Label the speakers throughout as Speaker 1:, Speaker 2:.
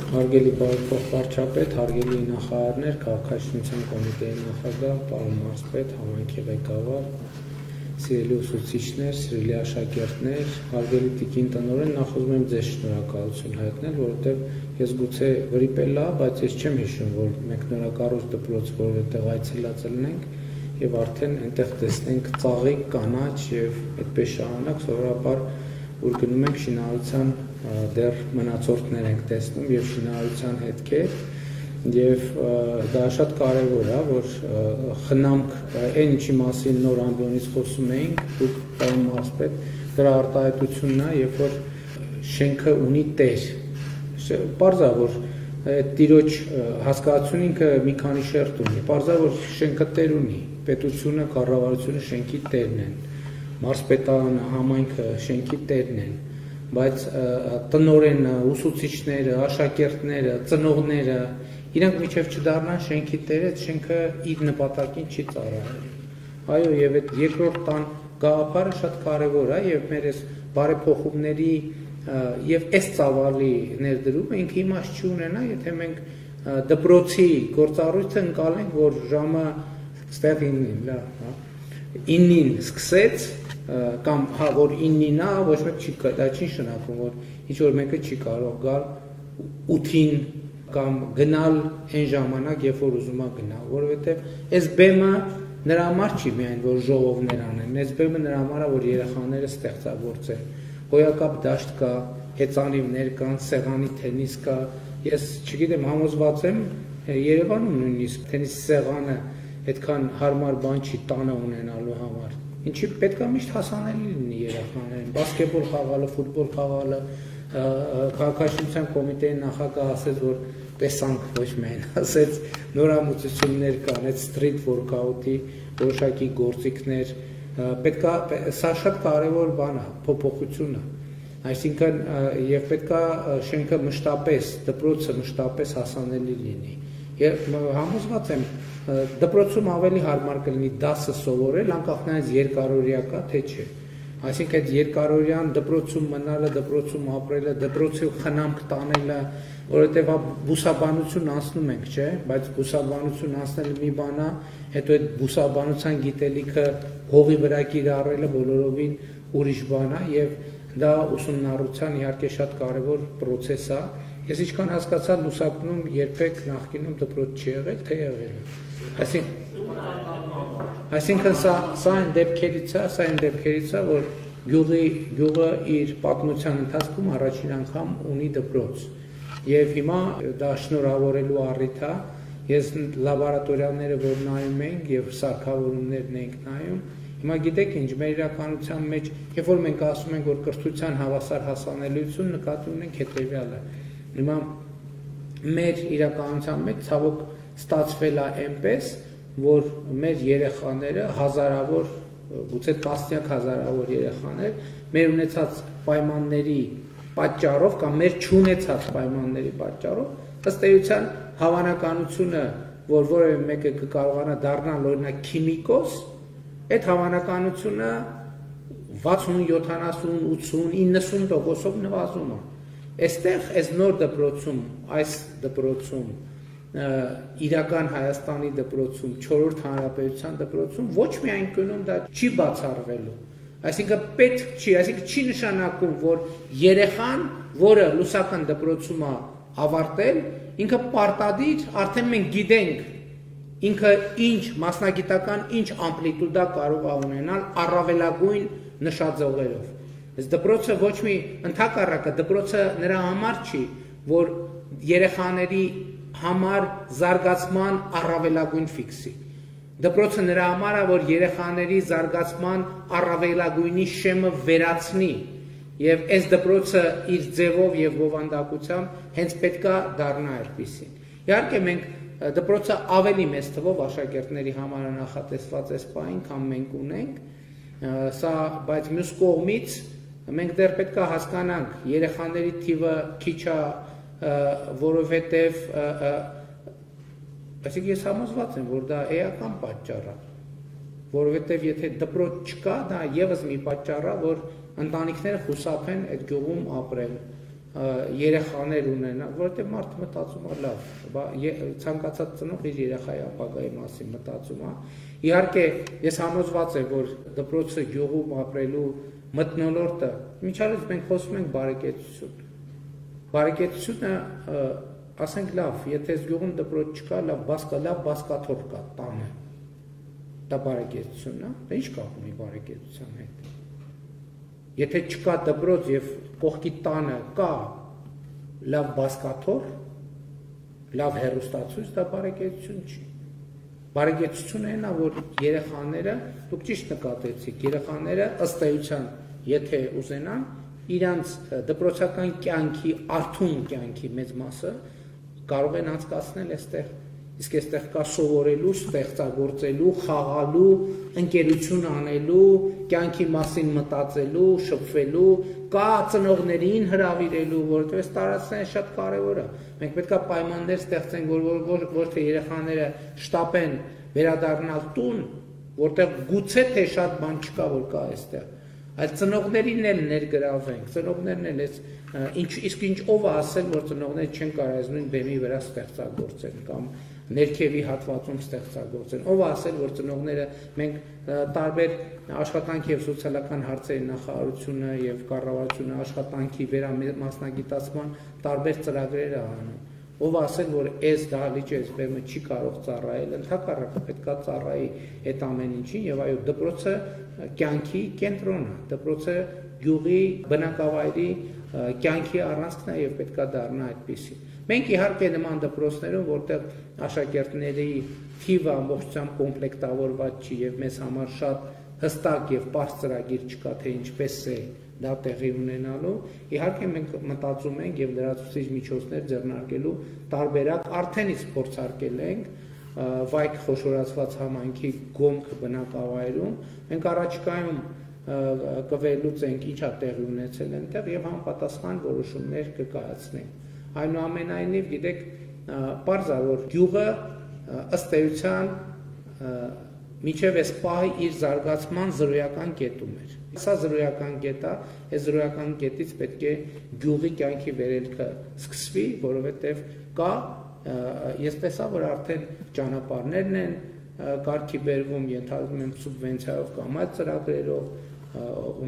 Speaker 1: Հարգելի փոխվարչապետ, հարգելի նախարարներ, քաղաքաշինության կոմիտեի նախագահ, պարոն մարզպետ, համայնքի ղեկավար, սիրելի ուսուցիչներ, սիրելի աշակերտներ, հարգելի տիկին տնօրեն, նախ ուզում եմ ձեզ շնորհակալություն հայտնել, որովհետև ես գուցե վրիպել եմ, բայց ես չեմ հիշում, որ մենք նորակառույց դպրոց որևէտեղ այցելած լինենք եւ արդեն այնտեղ տեսնենք ծաղիկ, կանաչ եւ այդպես շարունակ, սովորաբար որ գնում ենք շինարարության դեռ մնացորդներ ենք տեսնում եւ շինարարության հետքեր եւ դա շատ կարեւոր է որ խնամք այն ինչի մասին նոր ամբիոնից խոսում էինք դուք պարոն մարզպետ դրա արտահայտությունն է երբ որ շենքը ունի տեր պարզա որ այդ տիրոջ հասկացություն ինքը մի քանի շերտ ունի պարզա որ շենքը տեր ունի պետությունը կառավարությունը շենքի տերն են մարզպետարանը համայնքը շենքի տերն են բայց տնօրենը, ուսուցիչները, աշակերտները, ծնողները իրանք միջև չդառնան շենքի տերը, շենքը իր նպատակին չի ծառայելու։ Այո, եւ այդ երկրորդ տան գաղափարը շատ կարեւոր է եւ մեր այս բարեփոխումների եւ այս ծավալի ներդրումը ինքը իմաստ չունենա, եթե մենք դպրոցի գործառույթը ընկալենք, որ ժամը ստեղ 9-ին սկսեց կամ որ 9-ին է, ոչ մեկ չի դա չի նշանակում, որ ինչ-որ մեկը չի կարող գալ 8-ին կամ գնալ այն ժամանակ, երբ որ ուզում է գնալ, որովհետև այս բեմը նրա համար չի միայն, որ ժողովներ անեն, այս բեմը նրա համար է, որ երեխաները ստեղծագործեն, հոյակապ դաշտ կա, հեծանիվներ կան, սեղանի թենիս կա, ես չգիտեմ, համոզված եմ, Երևանում նույնիսկ թենիս սեղանը այդքան հարմար բան չի տանը ունենալու համար ինչի պետք է միշտ հասանելի լինի երեխաներին բասկետբոլ խաղալը, ֆուտբոլ խաղալը քաղաքաշինության կոմիտեի նախագահը ասեց որ տեսանք ոչ միայն ասեց նորամուծություններ կան այդ սթրիթ վորքաուտի որոշակի գործիքներ պետք է սա շատ կարևոր բան է փոփոխությունը այսինքն եւ պետք է շենքը մշտապես դպրոցը մշտապես հասանելի լինի եւ համոզված եմ դպրոցում ավելի հարմար կլինի դասը սովորել անկախ նրանից երկարօրյա կա թե չէ այսինքն այդ երկարօրյան դպրոցում մնալը դպրոցում ապրելը դպրոցի խնամք տանելը որովհետեւ բուսաբանություն անցնում ենք չէ բայց բուսաբանություն անցնելը մի բան է հետո այդ բուսաբանության գիտելիքը հողի վրա կիրառելը բոլորովին ուրիշ բան է եւ դա ուսումնառության իհարկե շատ կարեւոր process է ես ինչքան հասկացա լուսակնում երբեք նախկինում դպրոց չի եղել թե եղել է այսինքն սա այն դեպքերից է որ գյուղը իր պատմության ընթացքում առաջին անգամ ունի դպրոց եւ հիմա դա շնորհավորելու առիթ է ես լաբորատորիաները որ նայում ենք եւ սարքավորումներն ենք նայում հիմա գիտեք ինչ մեր իրականության մեջ երբ որ մենք ասում ենք որ կրթության հավասար հասանելիություն նկատի ունենք հետեւյալը հիմա մեր իրականության մեջ ցավոք ստացվել է այնպես որ մեր երեխաները հազարավոր գուցե տասնյակ հազարավոր երեխաներ մեր ունեցած պայմանների պատճառով կամ մեր չունեցած պայմանների պատճառով ըստ էության հավանականությունը որ որևէ մեկը կկարողանա դառնալ օրինակ քիմիկոս այդ հավանականությունը 60, 70, 80, 90%-ով նվազում է այստեղ այս նոր դպրոցում այս դպրոցում իրական Հայաստանի դպրոցում 4-րդ հանրապետության դպրոցում ոչ միայն կնում դա չի բացառվելու այսինքն պետք չի այսինքն չի նշանակում որ երեխան որը լուսական դպրոցում է ավարտել ինքը պարտադիր արդեն մենք գիտենք ինքը ինչ մասնագիտական ինչ ամպլիտուդա կարող է ունենալ առավելագույն նշաձողերով այս դպրոցը ոչ մի ընդհակառակը դպրոցը նրա համար չի որ երեխաների համար զարգացման առավելագույն ֆիքսի դպրոցը նրա համար է որ երեխաների զարգացման առավելագույնի շեմը վերացնի եւ այս դպրոցը իր ձևով եւ բովանդակությամբ հենց պետքա դառնա այդպեսին իհարկե մենք դպրոցը ավելի մեծ թվով աշակերտների համար նախատեսված է սպային քան մենք ունենք սա բայց մյուս կողմից մենք դեռ պետք է հասկանանք երեխաների թիվը քիչ է որովհետև այսինքն ես համոզված եմ որ դա էական պատճառ է որովհետև եթե դպրոց չկա դա եւս մի պատճառ է որ ընտանիքները խուսափեն այդ գյուղում ապրել երեխաներ ունենան, որովհետև մարդը մտածում է լավ, ցանկացած ծնող իր երեխայի ապագայի մասին մտածում է։ Իհարկե, ես համոզված եմ, որ դպրոցը գյուղում ապրելու մթնոլորտը, միջավայրից մենք խոսում ենք բարեկեցություն։ Բարեկեցությունը, ասենք լավ, եթե գյուղում դպրոց չկա, լավ բասկաթոռ կա տանը։ Դա բարեկեցությունն է, դա ինչ կապ ունի բարեկեցության հետ։ Եթե չկա դպրոց եւ կողքի տանը կա լավ բասկաթոռ, լավ հեռուստացույց, դա բարեկեցություն չի։ Բարեկեցությունը այն է, որ երեխաները, դուք ճիշտ նկատեցիք, երեխաները ըստ էության, եթե ուզենան, իրանց դպրոցական կյանքի, արթուն կյանքի մեծ մասը կարող են անցկացնել այստեղ։ Իսկ այստեղ կա սովորելու, ստեղծագործելու, խաղալու, ընկերություն անելու, կյանքի մասին մտածելու, շփվելու, կա ծնողներին հրավիրելու, որովհետև այս տարածքները շատ կարևոր է։ Մենք պետք է պայմաններ ստեղծենք, որ թե երեխաները շտապեն վերադառնալ տուն, որտեղ գուցե թե շատ բան չկա, որ կա այստեղ։ Այդ ծնողներին էլ ներգրավենք, ծնողներն էլ իսկ ինչ ով է ասել, որ ծնողները չեն կարող նույն բեմի վրա ստեղծագործել կամ ներքևի հատվածում ստեղծագործեն։ Ով է ասել, որ ծնողները մենք տարբեր աշխատանքի եւ սոցիալական հարցերի նախարարությունը եւ կառավարությունը աշխատանքի վերամասնագիտացման տարբեր ծրագրեր է անում։ Ով ասել, որ այս դահլիճը, այս բեմը չի կարող ծառայել, ընդհակառակը պետք է ծառայի այդ ամեն ինչին եւ այո, դպրոցը կյանքի կենտրոնն է, դպրոցը գյուղի բնակավայրի կյանքի առանցքն է եւ պետք է դառնա այդպիսի։ Մենք իհարկե նման դպրոցներում, որտեղ աշակերտների թիվը ամբողջությամբ կոմպլեկտավորված չի եւ մեզ համար շատ հստակ եւ պարզ ծրագիր չկա, թե ինչպես է դա տեղի ունենալու, իհարկե մենք մտածում ենք եւ լրացուցիչ միջոցներ ձեռնարկելու տարբերակ արդեն իսկ փորձարկել ենք Վայք խոշորացված համայնքի Գոմք բնակավայրում, մենք առաջիկայում կվերլուծենք ինչա տեղի ունեցել այնտեղ եւ համապատասխան որոշումներ կկայացնենք։ Այնուամենայնիվ, գիտեք, պարզ է, որ գյուղը ըստ էության միջև այս պահի իր զարգացման զրոյական կետում էր։ Սա զրոյական կետ է, այս զրոյական կետից պետք է գյուղի կյանքի վերելքը սկսվի, որովհետև կա, ես տեսա, որ արդեն ճանապարհներն են կարգի բերվում, ենթադրում եմ սուբվենցիայով կամ այլ ծրագրերով,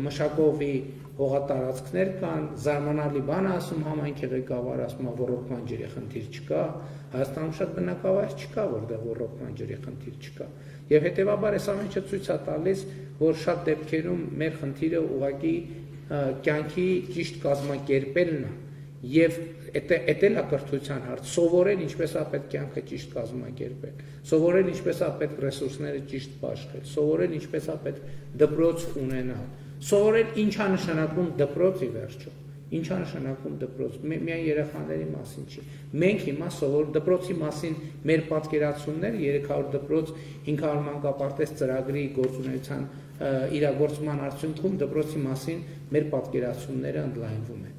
Speaker 1: մշակովի հողատարածքներ կան, զարմանալի բան է ասում համայնքի ղեկավարը, ասում է ոռոգման ջրի խնդիր չկա, Հայաստանում շատ բնակավայր չկա, որտեղ ոռոգման ջրի խնդիր չկա։ Եվ հետևաբար այս ամեն ինչը ցույց է տալիս, որ շատ դեպքերում մեր խնդիրը ուղղակի կյանքի ճիշտ կազմակերպելն է եւ էդ էլ է կրթության հարց, սովորել ինչպես է պետք կյանքը ճիշտ կազմակերպել, սովորել ինչպես է պետք ռեսուրսները ճիշտ բաշխել, սովորել ինչպես է պետք դպրոց ունենալ, սովորել ինչա նշանակում դպրոց ի վերջո, ինչա նշանակում դպրոց, միայն երեխաների մասին չի։ Մենք հիմա սովոր դպրոցի մասին մեր պատկերացումները 300 դպրոց 500 մանկապարտեզ ծրագրի գործունեության իրագործման արդյունքում դպրոցի մասին մեր պատկերացումները ընդլայնվում են։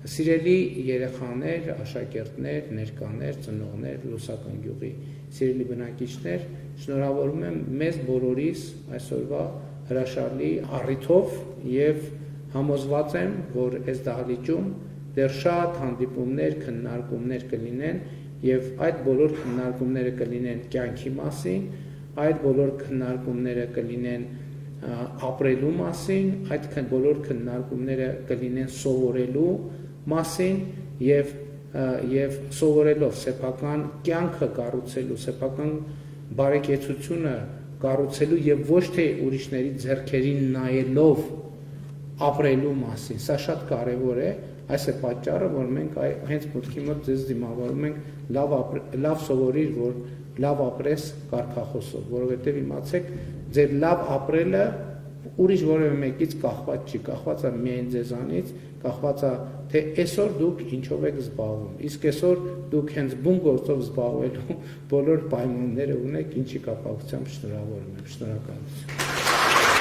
Speaker 1: Սիրելի երեխաներ, աշակերտներ, ներկաներ, ծնողներ, Լուսական գյուղի սիրելի բնակիչներ, շնորհավորում եմ մեզ բոլորիս այսօրվա հրաշալի առիթով եւ համոզված եմ, որ այս դահլիճում դեռ շատ հանդիպումներ, քննարկումներ կլինեն եւ այդ բոլոր քննարկումները կլինեն կյանքի մասին, այդ բոլոր քննարկումները կլինեն ապրելու մասին, այդ բոլոր քննարկումները կլինեն սովորելու մասին եւ սովորելով սեփական կյանքը կառուցելու, սեփական բարեկեցությունը կառուցելու եւ ոչ թե ուրիշների ձեռքերին նայելով ապրելու մասին։ Սա շատ կարեւոր է, այս է պատճառը, որ մենք հենց մտքի մոտ ձեզ դիմավորում ենք լավ սովորիր, որ լավ ապրես կարգախոսով, որովհետեւ իմացեք, ձեր լավ ապրելը ուրիշ որևէ մեկից կախված չի, կախված է միայն ձեզանից, կախված է թե այսօր դուք ինչով եք զբաղվում, իսկ այսօր դուք հենց բուն գործով զբաղվելու բոլոր պայմանները ունեք, ինչի կապակցությամբ շնորհավորում եմ, շնորհակալություն։